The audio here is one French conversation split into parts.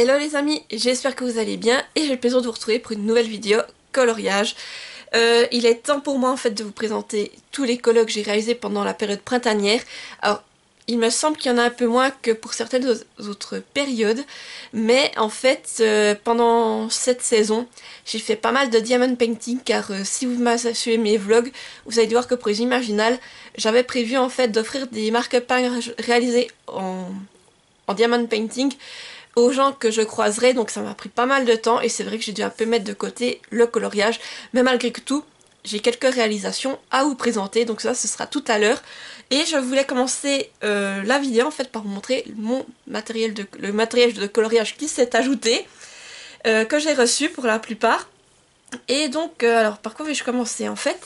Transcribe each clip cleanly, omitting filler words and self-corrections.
Hello les amis, j'espère que vous allez bien et j'ai le plaisir de vous retrouver pour une nouvelle vidéo coloriage. Il est temps pour moi en fait de vous présenter tous les colos que j'ai réalisés pendant la période printanière. Alors il me semble qu'il y en a un peu moins que pour certaines autres périodes, mais en fait pendant cette saison j'ai fait pas mal de diamond painting car si vous m'avez suivi mes vlogs, vous allez voir que pour les Imaginales j'avais prévu en fait d'offrir des marque-pains réalisés en diamond painting aux gens que je croiserai, donc ça m'a pris pas mal de temps et c'est vrai que j'ai dû un peu mettre de côté le coloriage, mais malgré tout j'ai quelques réalisations à vous présenter, donc ça ce sera tout à l'heure. Et je voulais commencer la vidéo en fait par vous montrer le matériel de coloriage qui s'est ajouté, que j'ai reçu pour la plupart. Et donc alors par quoi vais-je commencer en fait?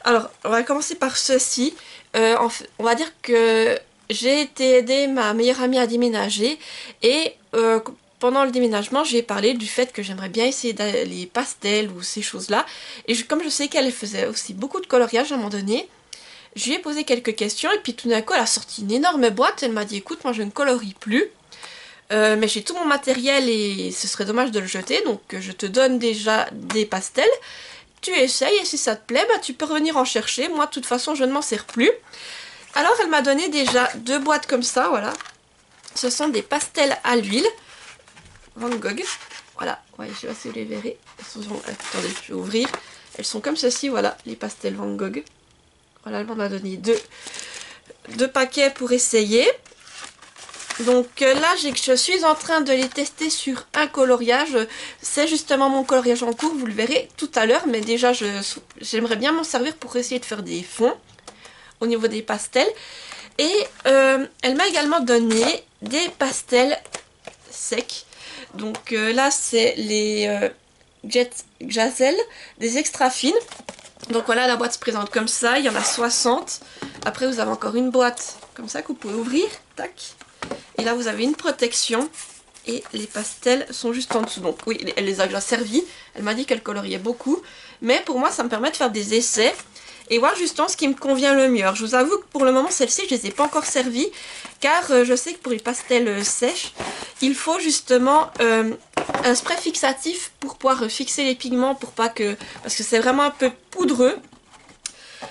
Alors on va commencer par ceci. On va dire que j'ai été aider ma meilleure amie à déménager et pendant le déménagement j'ai parlé du fait que j'aimerais bien essayer les pastels ou ces choses là, et comme je sais qu'elle faisait aussi beaucoup de coloriage à un moment donné, je lui ai posé quelques questions et puis tout d'un coup elle a sorti une énorme boîte. Elle m'a dit écoute, moi je ne colorie plus mais j'ai tout mon matériel et ce serait dommage de le jeter, donc je te donne déjà des pastels, tu essayes et si ça te plaît bah, tu peux revenir en chercher, moi de toute façon je ne m'en sers plus. Alors elle m'a donné déjà deux boîtes comme ça, voilà. Ce sont des pastels à l'huile Van Gogh. Voilà, ouais, je sais pas si vous les verrez. Attendez, je vais ouvrir. Elles sont comme ceci, voilà, les pastels Van Gogh. Voilà, elle m'en a donné deux paquets pour essayer. Donc là, je suis en train de les tester sur un coloriage. C'est justement mon coloriage en cours, vous le verrez tout à l'heure. Mais déjà, j'aimerais bien m'en servir pour essayer de faire des fonds au niveau des pastels. Et elle m'a également donné des pastels secs. Donc là c'est les Jet Gazelle, des extra fines. Donc voilà, la boîte se présente comme ça, il y en a 60. Après vous avez encore une boîte comme ça que vous pouvez ouvrir, tac. Et là vous avez une protection et les pastels sont juste en dessous. Donc oui, elle les a déjà servis, elle m'a dit qu'elle coloriait beaucoup. Mais pour moi ça me permet de faire des essais et voir justement ce qui me convient le mieux. Alors, je vous avoue que pour le moment celle-ci je ne les ai pas encore servies, car je sais que pour les pastels sèches il faut justement un spray fixatif pour pouvoir fixer les pigments, pour pas que, parce que c'est vraiment un peu poudreux.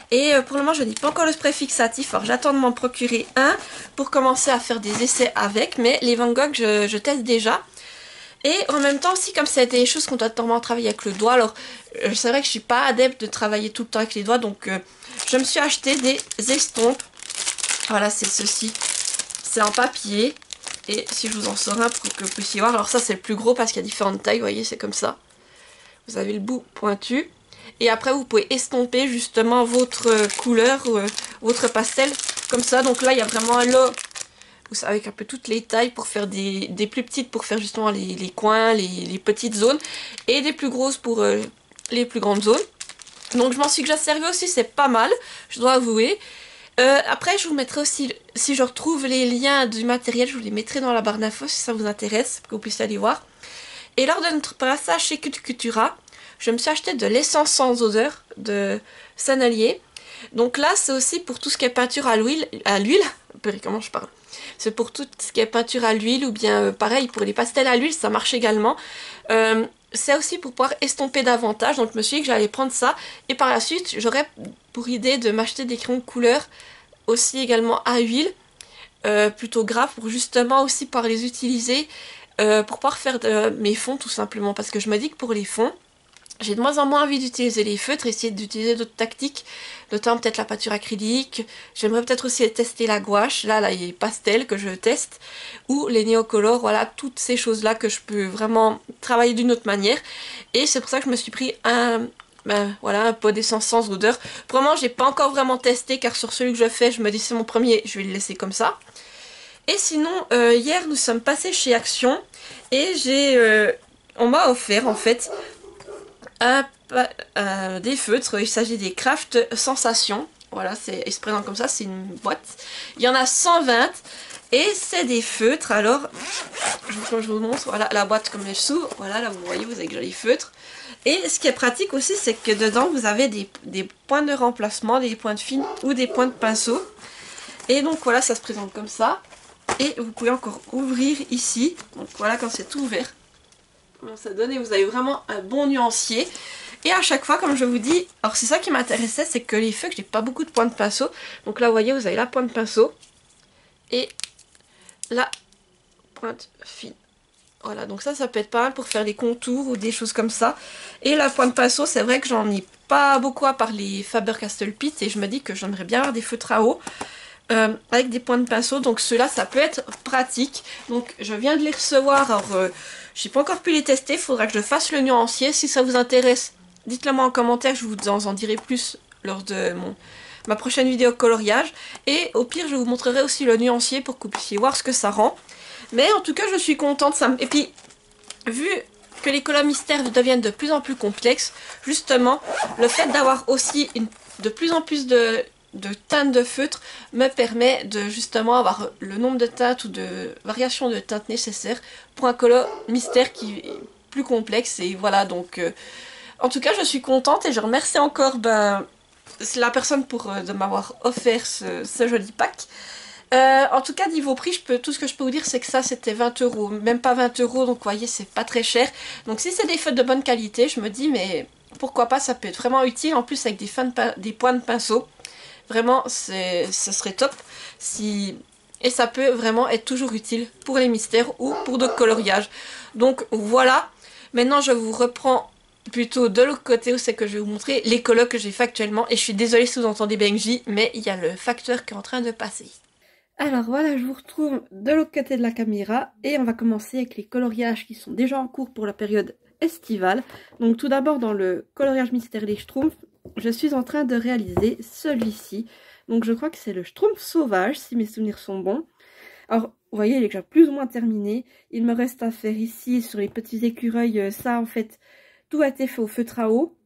Et pour le moment je n'ai pas encore le spray fixatif, alors j'attends de m'en procurer un pour commencer à faire des essais avec. Mais les Van Gogh je teste déjà. Et en même temps aussi, comme c'est des choses qu'on doit tellement travailler avec le doigt, alors c'est vrai que je suis pas adepte de travailler tout le temps avec les doigts, donc je me suis acheté des estampes. Voilà, c'est ceci, c'est en papier, et si je vous en sors un pour que vous puissiez voir, alors ça c'est le plus gros parce qu'il y a différentes tailles, vous voyez, c'est comme ça. Vous avez le bout pointu, et après vous pouvez estomper justement votre couleur, votre pastel, comme ça. Donc là il y a vraiment un lot, avec un peu toutes les tailles, pour faire des plus petites pour faire justement les coins, les petites zones, et des plus grosses pour les plus grandes zones. Donc je m'en suis déjà servi aussi, c'est pas mal, je dois avouer. Après je vous mettrai aussi, si je retrouve les liens du matériel, je vous les mettrai dans la barre d'infos si ça vous intéresse, pour que vous puissiez aller voir. Et lors de notre passage chez Cultura, je me suis acheté de l'essence sans odeur de Sennelier. Donc là c'est aussi pour tout ce qui est peinture à l'huile, comment je parle, c'est pour tout ce qui est peinture à l'huile, ou bien pareil pour les pastels à l'huile, ça marche également. C'est aussi pour pouvoir estomper davantage, donc je me suis dit que j'allais prendre ça. Et par la suite j'aurais pour idée de m'acheter des crayons de couleur aussi également à huile, plutôt gras, pour justement aussi pouvoir les utiliser pour pouvoir faire mes fonds tout simplement. Parce que je me dis que pour les fonds, j'ai de moins en moins envie d'utiliser les feutres, essayer d'utiliser d'autres tactiques, notamment peut-être la peinture acrylique. J'aimerais peut-être aussi tester la gouache, là les pastels que je teste, ou les néocolores, voilà, toutes ces choses-là que je peux vraiment travailler d'une autre manière. Et c'est pour ça que je me suis pris un pot d'essence sans odeur. Pour le moment, j'ai pas encore vraiment testé, car sur celui que je fais, je me dis c'est mon premier, je vais le laisser comme ça. Et sinon, hier, nous sommes passés chez Action, et on m'a offert en fait des feutres. Il s'agit des Craft Sensation. Voilà, il se présente comme ça, c'est une boîte. Il y en a 120 et c'est des feutres. Alors, je vous montre, voilà la boîte comme elle s'ouvre. Voilà, là vous voyez, vous avez déjà les feutres. Et ce qui est pratique aussi, c'est que dedans vous avez des points de remplacement, des points de fine ou des points de pinceau. Et donc voilà, ça se présente comme ça. Et vous pouvez encore ouvrir ici. Donc voilà, quand c'est tout ouvert. Bon, ça donne et vous avez vraiment un bon nuancier. Et à chaque fois, comme je vous dis, alors c'est ça qui m'intéressait, c'est que les feuilles, j'ai pas beaucoup de points de pinceau. Donc là, vous voyez, vous avez la pointe pinceau et la pointe fine. Voilà, donc ça peut être pas mal pour faire les contours ou des choses comme ça. Et la pointe pinceau, c'est vrai que j'en ai pas beaucoup à part les Faber-Castell Pitt et je me dis que j'aimerais bien avoir des feutres à eau avec des points de pinceau. Donc ceux-là, ça peut être pratique. Donc je viens de les recevoir. Alors, j'ai pas encore pu les tester. Il faudra que je fasse le nuancier. Si ça vous intéresse, dites-le moi en commentaire. Je vous en dirai plus lors de ma prochaine vidéo coloriage. Et au pire, je vous montrerai aussi le nuancier pour que vous puissiez voir ce que ça rend. Mais en tout cas, je suis contente. Et puis, vu que les couleurs mystères deviennent de plus en plus complexes, justement, le fait d'avoir aussi de plus en plus de teintes de feutre me permet de justement avoir le nombre de teintes ou de variations de teintes nécessaires pour un color mystère qui est plus complexe. Et voilà, donc en tout cas, je suis contente et je remercie encore la personne de m'avoir offert ce joli pack. En tout cas, niveau prix, tout ce que je peux vous dire, c'est que ça, c'était 20 €. Même pas 20 €, donc vous voyez, c'est pas très cher. Donc si c'est des feutres de bonne qualité, je me dis, mais pourquoi pas, ça peut être vraiment utile. En plus, avec des points de pinceau. Vraiment, ce serait top. Et ça peut vraiment être toujours utile pour les mystères ou pour d'autres coloriages. Donc voilà. Maintenant, je vous reprends plutôt de l'autre côté où c'est que je vais vous montrer les colos que j'ai fait actuellement. Et je suis désolée si vous entendez Benji, mais il y a le facteur qui est en train de passer. Alors voilà, je vous retrouve de l'autre côté de la caméra et on va commencer avec les coloriages qui sont déjà en cours pour la période estivale. Donc tout d'abord dans le coloriage mystère des Schtroumpfs, je suis en train de réaliser celui-ci. Donc je crois que c'est le Schtroumpf sauvage si mes souvenirs sont bons. Alors vous voyez, il est déjà plus ou moins terminé. Il me reste à faire ici sur les petits écureuils, ça en fait, tout a été fait au feutre à eau,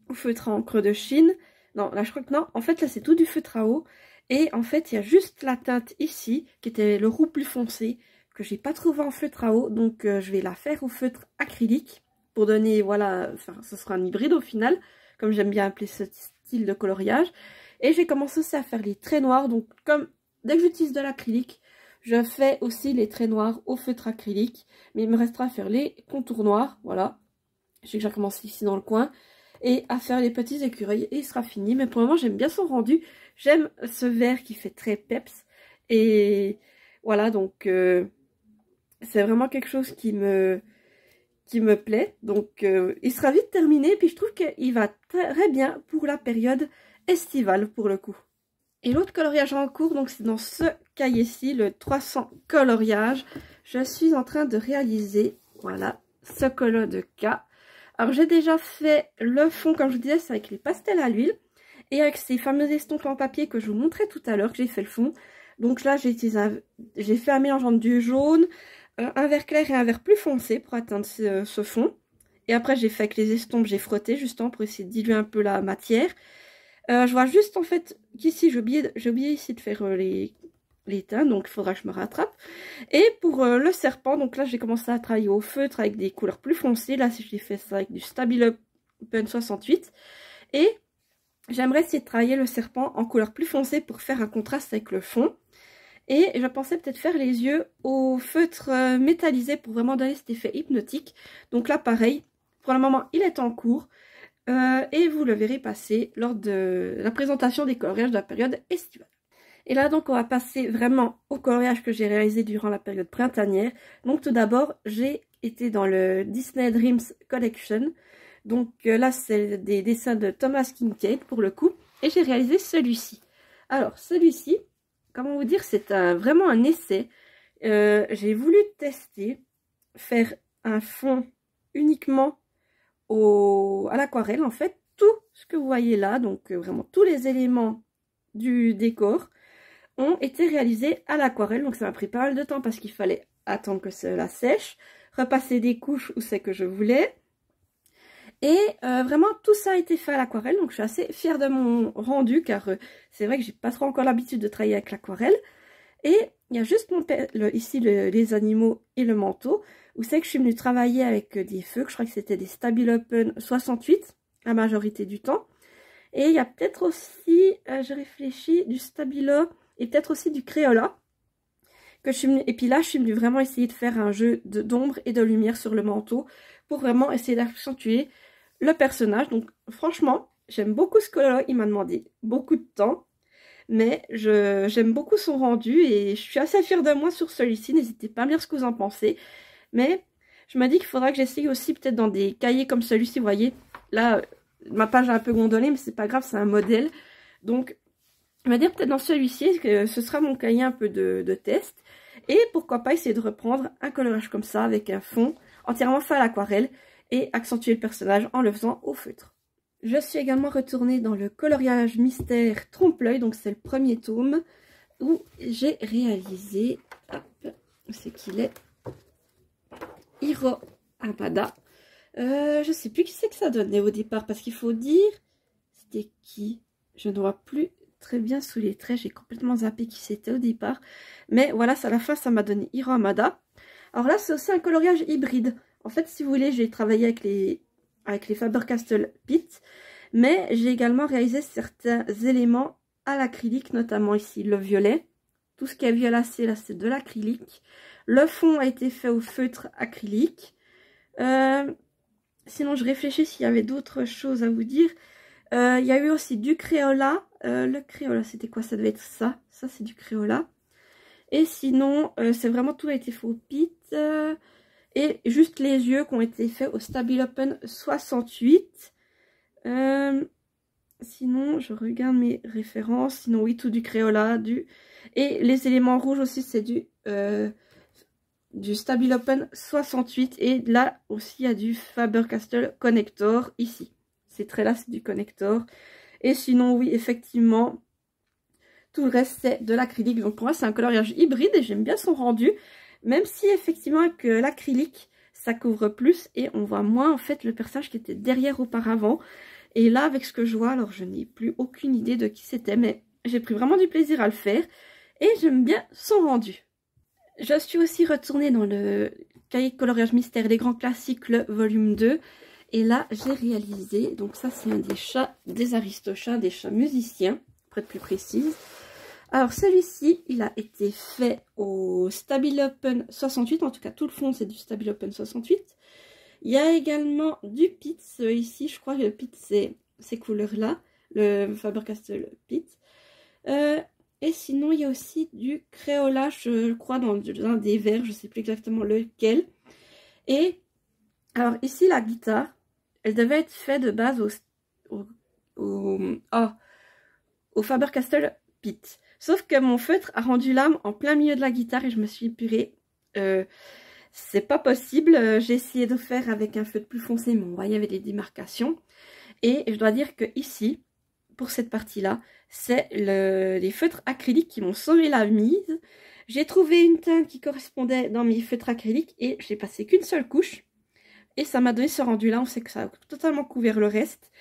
au feutre à encre de Chine. Non, là je crois que non, en fait là c'est tout du feutre à eau. Et en fait, il y a juste la teinte ici, qui était le roux plus foncé, que j'ai pas trouvé en feutre à eau. Donc, je vais la faire au feutre acrylique, pour donner, voilà, enfin, ce sera un hybride au final, comme j'aime bien appeler ce style de coloriage. Et j'ai commencé aussi à faire les traits noirs. Donc, comme dès que j'utilise de l'acrylique, je fais aussi les traits noirs au feutre acrylique. Mais il me restera à faire les contours noirs, voilà. J'ai déjà commencé ici dans le coin. Et à faire les petits écureuils et il sera fini. Mais pour le moment, j'aime bien son rendu. J'aime ce vert qui fait très peps. Et voilà, donc c'est vraiment quelque chose qui me plaît. Donc il sera vite terminé. Puis je trouve qu'il va très bien pour la période estivale pour le coup. Et l'autre coloriage en cours, donc c'est dans ce cahier-ci, le 300 coloriage. Je suis en train de réaliser, voilà, ce colo de K. Alors j'ai déjà fait le fond, comme je vous disais, c'est avec les pastels à l'huile. Et avec ces fameux estompes en papier que je vous montrais tout à l'heure, que j'ai fait le fond. Donc là, j'ai fait un mélange entre du jaune, un vert clair et un vert plus foncé pour atteindre ce fond. Et après, j'ai fait avec les estompes, j'ai frotté justement pour essayer de diluer un peu la matière. Je vois juste en fait qu'ici, j'ai oublié ici de faire les teintes, donc il faudra que je me rattrape. Et pour le serpent, donc là, j'ai commencé à travailler au feutre avec des couleurs plus foncées. Là, j'ai fait ça avec du Stabilo Pen 68. Et j'aimerais essayer de travailler le serpent en couleur plus foncée pour faire un contraste avec le fond. Et je pensais peut-être faire les yeux au feutre métallisé pour vraiment donner cet effet hypnotique. Donc là, pareil, pour le moment, il est en cours. Et vous le verrez passer lors de la présentation des coloriages de la période estivale. Et là, donc, on va passer vraiment au coloriage que j'ai réalisé durant la période printanière. Donc, tout d'abord, j'ai été dans le Disney Dreams Collection. Donc là, c'est des dessins de Thomas Kincaid pour le coup. Et j'ai réalisé celui-ci. Alors, celui-ci, comment vous dire, c'est vraiment un essai. J'ai voulu tester, faire un fond uniquement à l'aquarelle. En fait, tout ce que vous voyez là, donc vraiment tous les éléments du décor, ont été réalisés à l'aquarelle. Donc ça m'a pris pas mal de temps parce qu'il fallait attendre que cela sèche, repasser des couches où c'est que je voulais. Et vraiment tout ça a été fait à l'aquarelle, donc je suis assez fière de mon rendu car c'est vrai que j'ai pas trop encore l'habitude de travailler avec l'aquarelle. Et il y a juste ici les animaux et le manteau, où c'est que je suis venue travailler avec des feux, que je crois que c'était des Stabilo Pen 68 la majorité du temps. Et il y a peut-être aussi, je réfléchis, du Stabilo et peut-être aussi du Crayola Et puis là, je suis venue vraiment essayer de faire un jeu d'ombre et de lumière sur le manteau pour vraiment essayer d'accentuer le personnage. Donc franchement, j'aime beaucoup ce color. Il m'a demandé beaucoup de temps. Mais j'aime beaucoup son rendu et je suis assez fière de moi sur celui-ci. N'hésitez pas à me dire ce que vous en pensez. Mais je me dis qu'il faudra que j'essaye aussi peut-être dans des cahiers comme celui-ci. Vous voyez, là, ma page a un peu gondolé, mais c'est pas grave, c'est un modèle. Donc, je vais dire peut-être dans celui-ci que ce sera mon cahier un peu de test. Et pourquoi pas essayer de reprendre un coloriage comme ça avec un fond entièrement fait à l'aquarelle et accentuer le personnage en le faisant au feutre. Je suis également retournée dans le coloriage mystère trompe-l'œil, donc c'est le premier tome où j'ai réalisé, hop, c'est qu'il est, Hiro Hamada. Je sais plus qui c'est que ça donnait au départ, parce qu'il faut dire, c'était qui? Je ne vois plus très bien sous les traits, j'ai complètement zappé qui c'était au départ. Mais voilà, à la fin, ça m'a donné Hiro Hamada. Alors là, c'est aussi un coloriage hybride. En fait, si vous voulez, j'ai travaillé avec les Faber-Castell Pitt, mais j'ai également réalisé certains éléments à l'acrylique, notamment ici le violet. Tout ce qui est violacé, là, c'est de l'acrylique. Le fond a été fait au feutre acrylique. Sinon, je réfléchis s'il y avait d'autres choses à vous dire. Il y a eu aussi du Crayola. Le Crayola, c'était quoi? Ça devait être ça. Ça, c'est du Crayola. Et sinon, c'est vraiment tout a été fait au Pitt. Et juste les yeux qui ont été faits au Stabilopen 68. Sinon, je regarde mes références. Sinon, oui, tout du Crayola. Et les éléments rouges aussi, c'est du Stabilopen 68. Et là aussi, il y a du Faber-Castell Connector ici. Ces traits-là, c'est du Connector. Et sinon, oui, effectivement, tout le reste, c'est de l'acrylique. Donc, pour moi, c'est un coloriage hybride et j'aime bien son rendu. Même si, effectivement, avec l'acrylique, ça couvre plus et on voit moins, en fait, le personnage qui était derrière auparavant. Et là, avec ce que je vois, alors, je n'ai plus aucune idée de qui c'était, mais j'ai pris vraiment du plaisir à le faire. Et j'aime bien son rendu. Je suis aussi retournée dans le cahier de coloriage mystère des grands classiques, le volume 2. Et là, j'ai réalisé, donc ça, c'est un des chats, des aristochats, des chats musiciens, pour être plus précise. Alors, celui-ci, il a été fait au Stabilopen 68. En tout cas, tout le fond, c'est du Stabilopen 68. Il y a également du Pitt. Ici, je crois que le Pitt, c'est ces couleurs-là. Le Faber-Castell Pitt. Et sinon, il y a aussi du Crayola, je crois, dans un des verres. Je ne sais plus exactement lequel. Et, alors, ici, la guitare, elle devait être faite de base au Faber-Castell Pitt. Sauf que mon feutre a rendu l'âme en plein milieu de la guitare et je me suis épurée. C'est pas possible. J'ai essayé de faire avec un feutre plus foncé, mais on voyait avec les démarcations. Et je dois dire que ici, pour cette partie-là, c'est les feutres acryliques qui m'ont sauvé la mise. J'ai trouvé une teinte qui correspondait dans mes feutres acryliques et j'ai passé qu'une seule couche. Et ça m'a donné ce rendu-là. On sait que ça a totalement couvert le reste.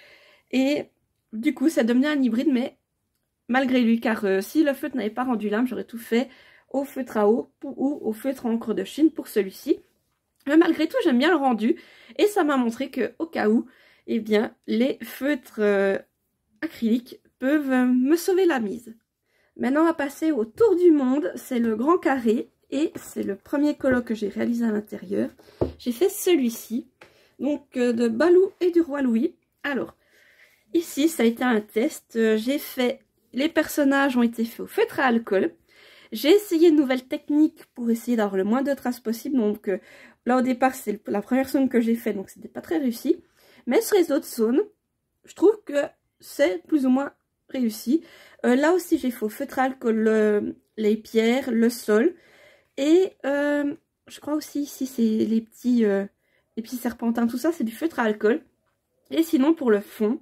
Et du coup, ça devenait un hybride, mais malgré lui, car si le feutre n'avait pas rendu l'âme, j'aurais tout fait au feutre à eau ou au feutre en encre de Chine pour celui-ci. Mais malgré tout, j'aime bien le rendu et ça m'a montré que au cas où, eh bien, les feutres acryliques peuvent me sauver la mise. Maintenant, on va passer au tour du monde. C'est le grand carré et c'est le premier colloque que j'ai réalisé à l'intérieur. J'ai fait celui-ci, donc de Balou et du Roi Louis. Alors, ici, ça a été un test. J'ai fait... Les personnages ont été faits au feutre à alcool. J'ai essayé une nouvelle technique pour essayer d'avoir le moins de traces possible. Donc là au départ c'est la première zone que j'ai fait, donc c'était pas très réussi. Mais sur les autres zones, je trouve que c'est plus ou moins réussi. Là aussi j'ai fait au feutre à alcool les pierres, le sol. Et je crois aussi ici c'est les petits serpentins, tout ça c'est du feutre à alcool. Et sinon pour le fond,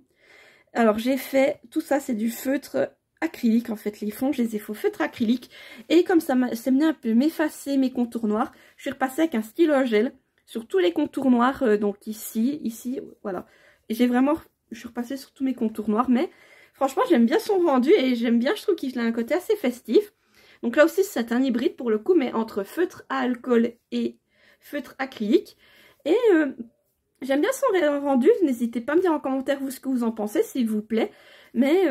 alors j'ai fait, tout ça c'est du feutre acrylique en fait, les fonds je les ai fait au feutre acrylique et comme ça m'a venu un peu m'effacer mes contours noirs, je suis repassée avec un stylo gel sur tous les contours noirs, donc ici, voilà. Et je suis repassée sur tous mes contours noirs, mais franchement j'aime bien son rendu et j'aime bien, je trouve qu'il a un côté assez festif. Donc là aussi c'est un hybride pour le coup, mais entre feutre à alcool et feutre acrylique. Et j'aime bien son rendu, n'hésitez pas à me dire en commentaire vous ce que vous en pensez s'il vous plaît. Mais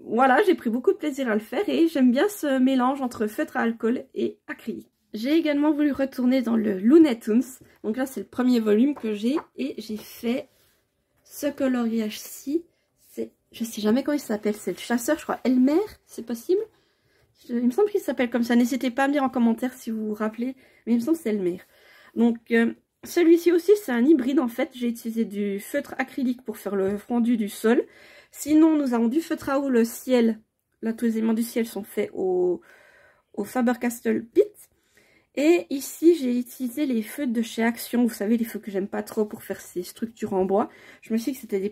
voilà, j'ai pris beaucoup de plaisir à le faire et j'aime bien ce mélange entre feutre à alcool et acrylique. J'ai également voulu retourner dans le Looney Tunes. Donc là, c'est le premier volume que j'ai et j'ai fait ce coloriage-ci. Je sais jamais comment il s'appelle, c'est le chasseur, je crois, Elmer, c'est possible? Il me semble qu'il s'appelle comme ça. N'hésitez pas à me dire en commentaire si vous vous rappelez, mais il me semble que c'est Elmer. Donc celui-ci aussi, c'est un hybride en fait. J'ai utilisé du feutre acrylique pour faire le rendu du sol. Sinon, nous avons du feutre à eau, le ciel. Là, tous les éléments du ciel sont faits au Faber-Castell Pitt. Et ici, j'ai utilisé les feutres de chez Action. Vous savez, les feutres que j'aime pas trop pour faire ces structures en bois. Je me suis dit que c'était des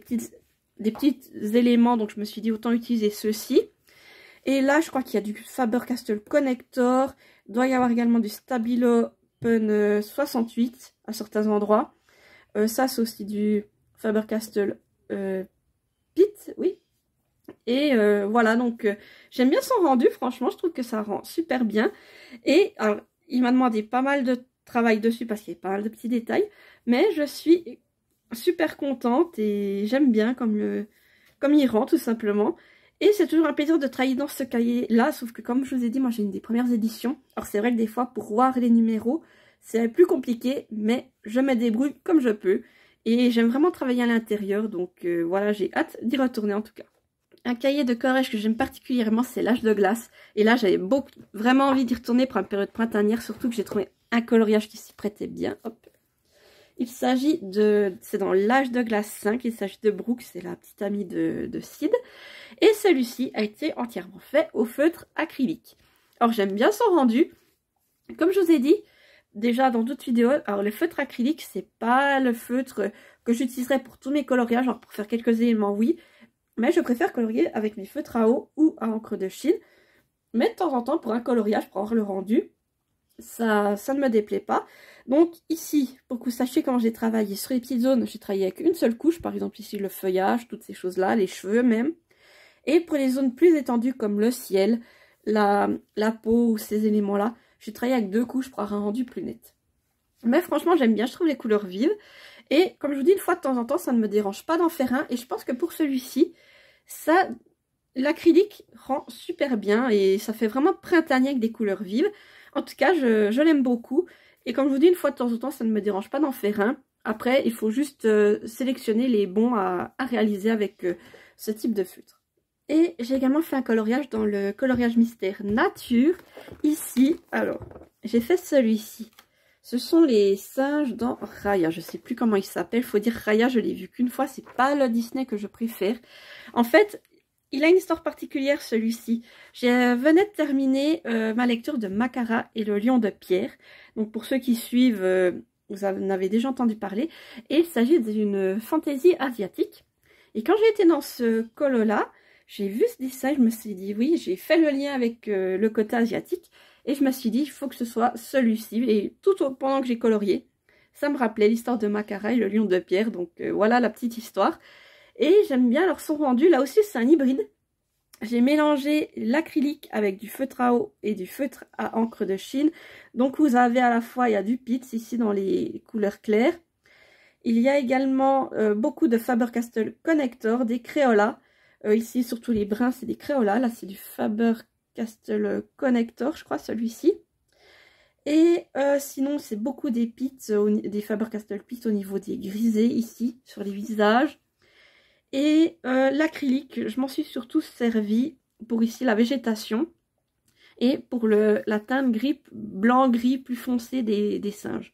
petits éléments, donc je me suis dit autant utiliser ceux-ci. Et là, je crois qu'il y a du Faber-Castell Connector. Il doit y avoir également du Stabilo Pen 68 à certains endroits. Ça, c'est aussi du Faber-Castell Pitt, oui. Et voilà, donc j'aime bien son rendu, franchement, je trouve que ça rend super bien. Et alors, il m'a demandé pas mal de travail dessus parce qu'il y a pas mal de petits détails. Mais je suis super contente et j'aime bien comme il rend tout simplement. Et c'est toujours un plaisir de travailler dans ce cahier-là, sauf que comme je vous ai dit, moi j'ai une des premières éditions. Alors c'est vrai que des fois, pour voir les numéros, c'est plus compliqué, mais je me débrouille comme je peux. Et j'aime vraiment travailler à l'intérieur, donc voilà, j'ai hâte d'y retourner en tout cas. Un cahier de coloriage que j'aime particulièrement, c'est l'âge de glace. Et là, j'avais vraiment envie d'y retourner pour une période printanière, surtout que j'ai trouvé un coloriage qui s'y prêtait bien. Hop. Il s'agit c'est dans l'âge de glace 5, il s'agit de Brooke, c'est la petite amie de Sid. Et celui-ci a été entièrement fait au feutre acrylique. Alors j'aime bien son rendu. Comme je vous ai dit, déjà dans d'autres vidéos, alors le feutre acrylique, c'est pas le feutre que j'utiliserai pour tous mes coloriages, genre pour faire quelques éléments, oui. Mais je préfère colorier avec mes feutres à eau ou à encre de Chine. Mais de temps en temps, pour un coloriage, pour avoir le rendu, ça ne me déplaît pas. Donc ici, pour que vous sachiez comment j'ai travaillé sur les petites zones, j'ai travaillé avec une seule couche, par exemple ici le feuillage, toutes ces choses-là, les cheveux même. Et pour les zones plus étendues comme le ciel, la peau ou ces éléments-là, j'ai travaillé avec 2 couches pour avoir un rendu plus net. Mais franchement, j'aime bien, je trouve les couleurs vives. Et comme je vous dis, une fois de temps en temps, ça ne me dérange pas d'en faire un. Et je pense que pour celui-ci, l'acrylique rend super bien et ça fait vraiment printanier avec des couleurs vives. En tout cas, je l'aime beaucoup. Et comme je vous dis, une fois de temps en temps, ça ne me dérange pas d'en faire un. Après, il faut juste sélectionner les bons à réaliser avec ce type de feutre. Et j'ai également fait un coloriage dans le coloriage mystère nature. Ici, alors, j'ai fait celui-ci. Ce sont les singes dans Raya. Je ne sais plus comment il s'appelle. Il faut dire Raya, je l'ai vu qu'une fois. C'est pas le Disney que je préfère. En fait, il a une histoire particulière celui-ci. Je venais de terminer ma lecture de Makara et le lion de pierre. Donc pour ceux qui suivent, vous en avez déjà entendu parler. Et il s'agit d'une fantaisie asiatique. Et quand j'ai été dans ce colo-là, j'ai vu ce dessin, je me suis dit oui, j'ai fait le lien avec le côté asiatique. Et je me suis dit, il faut que ce soit celui-ci. Et pendant que j'ai colorié, ça me rappelait l'histoire de Makara et le lion de pierre. Donc voilà la petite histoire. Et j'aime bien leur son rendu. Là aussi, c'est un hybride. J'ai mélangé l'acrylique avec du feutre à eau et du feutre à encre de Chine. Donc vous avez à la fois, il y a du Pitts ici dans les couleurs claires. Il y a également beaucoup de Faber-Castell Connector, des Crayola. Ici, surtout les bruns, c'est des Crayola. Là, c'est du Faber-Castell Connector, je crois, celui-ci. Et sinon, c'est beaucoup des Pitts, des Faber-Castell Pitts au niveau des grisés, ici, sur les visages. Et l'acrylique, je m'en suis surtout servi pour ici la végétation. Et pour la teinte gris, blanc-gris plus foncé des singes.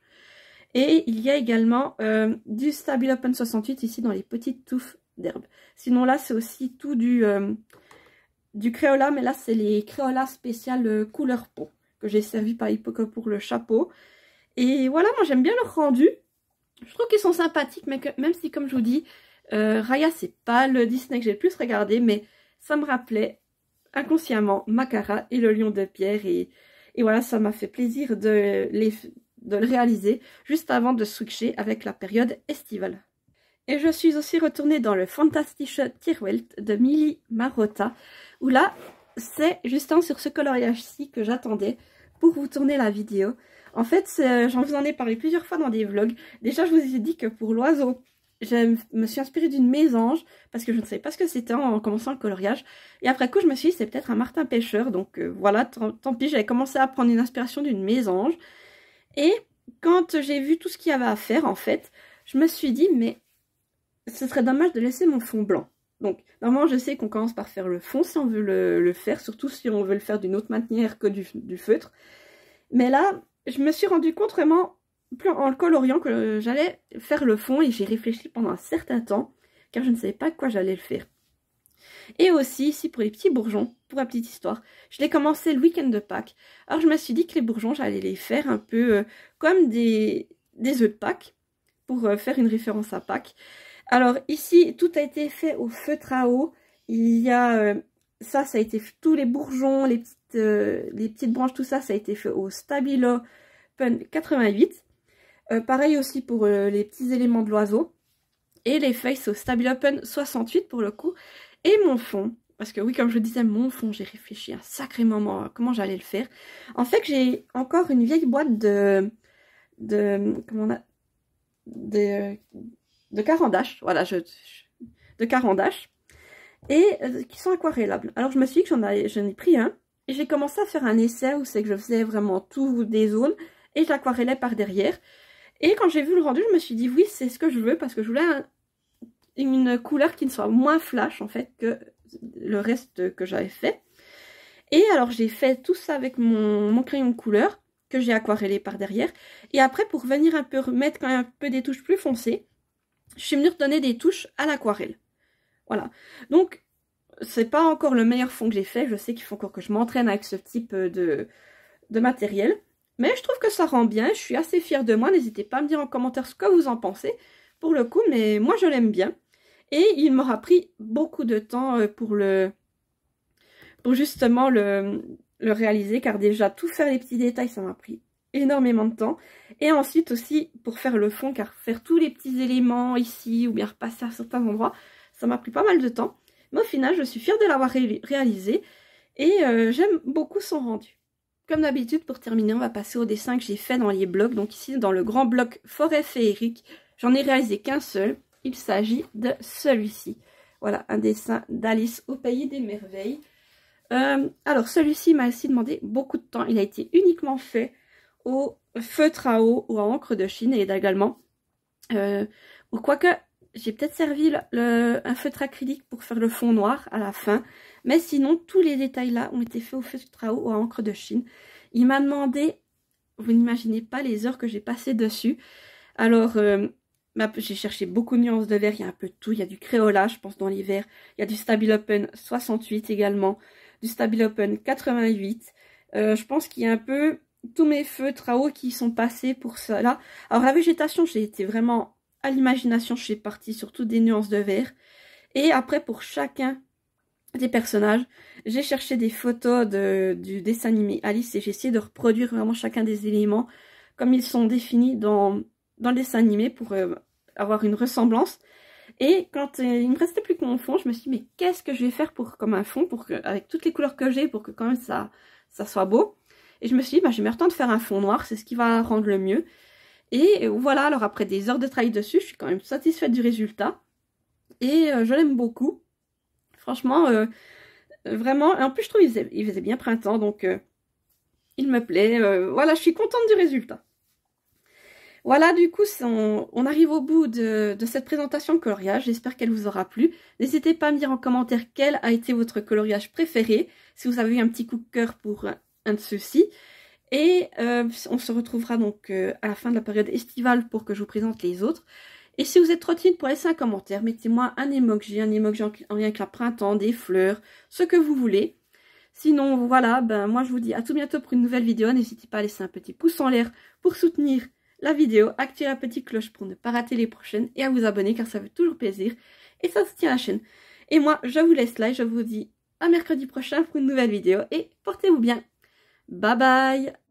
Et il y a également du Stabilo Pen 68 ici dans les petites touffes d'herbe. Sinon là, c'est aussi tout du Crayola, mais là, c'est les Crayola spéciales couleur peau que j'ai servi par exemple pour le chapeau. Et voilà, moi j'aime bien leur rendu. Je trouve qu'ils sont sympathiques, mais même si, comme je vous dis, Raya, c'est pas le Disney que j'ai le plus regardé, mais ça me rappelait inconsciemment Makara et le lion de pierre. Et voilà, ça m'a fait plaisir de le réaliser juste avant de switcher avec la période estivale. Et je suis aussi retournée dans le Fantastische Tierwelt de Mili Marotta, où là, c'est justement sur ce coloriage-ci que j'attendais pour vous tourner la vidéo. En fait, j'en vous en ai parlé plusieurs fois dans des vlogs. Déjà, je vous ai dit que pour l'oiseau, je me suis inspirée d'une mésange parce que je ne savais pas ce que c'était en commençant le coloriage. Et après coup, je me suis dit c'est peut-être un martin pêcheur. Donc voilà, tant pis, j'avais commencé à prendre une inspiration d'une mésange. Et quand j'ai vu tout ce qu'il y avait à faire, en fait, je me suis dit mais ce serait dommage de laisser mon fond blanc. Donc normalement, je sais qu'on commence par faire le fond si on veut le faire, surtout si on veut le faire d'une autre manière que du feutre. Mais là, je me suis rendu compte vraiment en le coloriant que j'allais faire le fond et j'ai réfléchi pendant un certain temps car je ne savais pas de quoi j'allais le faire. Et aussi ici pour les petits bourgeons, pour la petite histoire, je l'ai commencé le week-end de Pâques. Alors je me suis dit que les bourgeons j'allais les faire un peu comme des œufs de Pâques pour faire une référence à Pâques. Alors ici tout a été fait au feutre à eau, il y a ça a été tous les bourgeons, les petites branches, tout ça a été fait au Stabilo Pen 88. Pareil aussi pour les petits éléments de l'oiseau. Et les feuilles, c'est au Stabilo Pen 68 pour le coup. Et mon fond, parce que oui, comme je disais, mon fond, j'ai réfléchi un sacré moment à comment j'allais le faire. En fait, j'ai encore une vieille boîte de carandache. Voilà, de carandache. Et qui sont aquarellables. Alors je me suis dit que j'en ai pris un. Et j'ai commencé à faire un essai où c'est que je faisais vraiment tout des zones. Et j'aquarellais par derrière. Et quand j'ai vu le rendu, je me suis dit oui, c'est ce que je veux. Parce que je voulais une couleur qui ne soit moins flash en fait que le reste que j'avais fait. Et alors j'ai fait tout ça avec mon crayon de couleur que j'ai aquarellé par derrière. Et après pour venir un peu remettre quand même un peu des touches plus foncées, je suis venue redonner des touches à l'aquarelle. Voilà. Donc c'est pas encore le meilleur fond que j'ai fait. Je sais qu'il faut encore que je m'entraîne avec ce type de matériel. Mais je trouve que ça rend bien. Je suis assez fière de moi. N'hésitez pas à me dire en commentaire ce que vous en pensez. Pour le coup, mais moi je l'aime bien. Et il m'aura pris beaucoup de temps pour justement le réaliser. Car déjà, tout faire les petits détails, ça m'a pris énormément de temps. Et ensuite aussi pour faire le fond. Car faire tous les petits éléments ici ou bien repasser à certains endroits, ça m'a pris pas mal de temps. Mais au final, je suis fière de l'avoir réalisé. Et j'aime beaucoup son rendu. Comme d'habitude, pour terminer, on va passer au dessin que j'ai fait dans les blocs. Donc ici, dans le grand bloc Forêt féerique, j'en ai réalisé qu'un seul. Il s'agit de celui-ci. Voilà, un dessin d'Alice au pays des merveilles. Alors, celui-ci m'a aussi demandé beaucoup de temps. Il a été uniquement fait au feutre à eau ou à encre de Chine et également, ou quoique, j'ai peut-être servi un feutre acrylique pour faire le fond noir à la fin. Mais sinon, tous les détails là ont été faits au feutre à eau ou à encre de Chine. Il m'a demandé, vous n'imaginez pas les heures que j'ai passées dessus. Alors, j'ai cherché beaucoup de nuances de vert, il y a un peu de tout. Il y a du Crayola, je pense, dans les verts. Il y a du Stabilo Pen 68 également, du Stabilo Pen 88. Je pense qu'il y a un peu tous mes feutres à eau qui sont passés pour cela. Alors, la végétation, j'ai été vraiment à l'imagination. Je suis partie sur toutes des nuances de vert. Et après, pour chacun des personnages, j'ai cherché des photos du dessin animé Alice et j'ai essayé de reproduire vraiment chacun des éléments comme ils sont définis dans le dessin animé pour avoir une ressemblance. Et quand il me restait plus que mon fond, je me suis dit mais qu'est-ce que je vais faire comme un fond avec toutes les couleurs que j'ai pour que quand même ça soit beau. Et je me suis dit bah, je vais me retenter de faire un fond noir, c'est ce qui va rendre le mieux. Et voilà, alors après des heures de travail dessus, je suis quand même satisfaite du résultat. Et je l'aime beaucoup. Franchement, vraiment, et en plus je trouve qu'il faisait bien printemps, donc il me plaît. Voilà, je suis contente du résultat. Voilà, du coup, on arrive au bout de cette présentation de coloriage. J'espère qu'elle vous aura plu. N'hésitez pas à me dire en commentaire quel a été votre coloriage préféré, si vous avez eu un petit coup de cœur pour un de ceux-ci. Et on se retrouvera donc à la fin de la période estivale pour que je vous présente les autres. Et si vous êtes trop timide pour laisser un commentaire, mettez-moi un emoji en lien avec la printemps, des fleurs, ce que vous voulez. Sinon, voilà, ben moi je vous dis à tout bientôt pour une nouvelle vidéo. N'hésitez pas à laisser un petit pouce en l'air pour soutenir la vidéo, activer la petite cloche pour ne pas rater les prochaines et à vous abonner car ça fait toujours plaisir et ça soutient la chaîne. Et moi, je vous laisse là et je vous dis à mercredi prochain pour une nouvelle vidéo et portez-vous bien. Bye bye!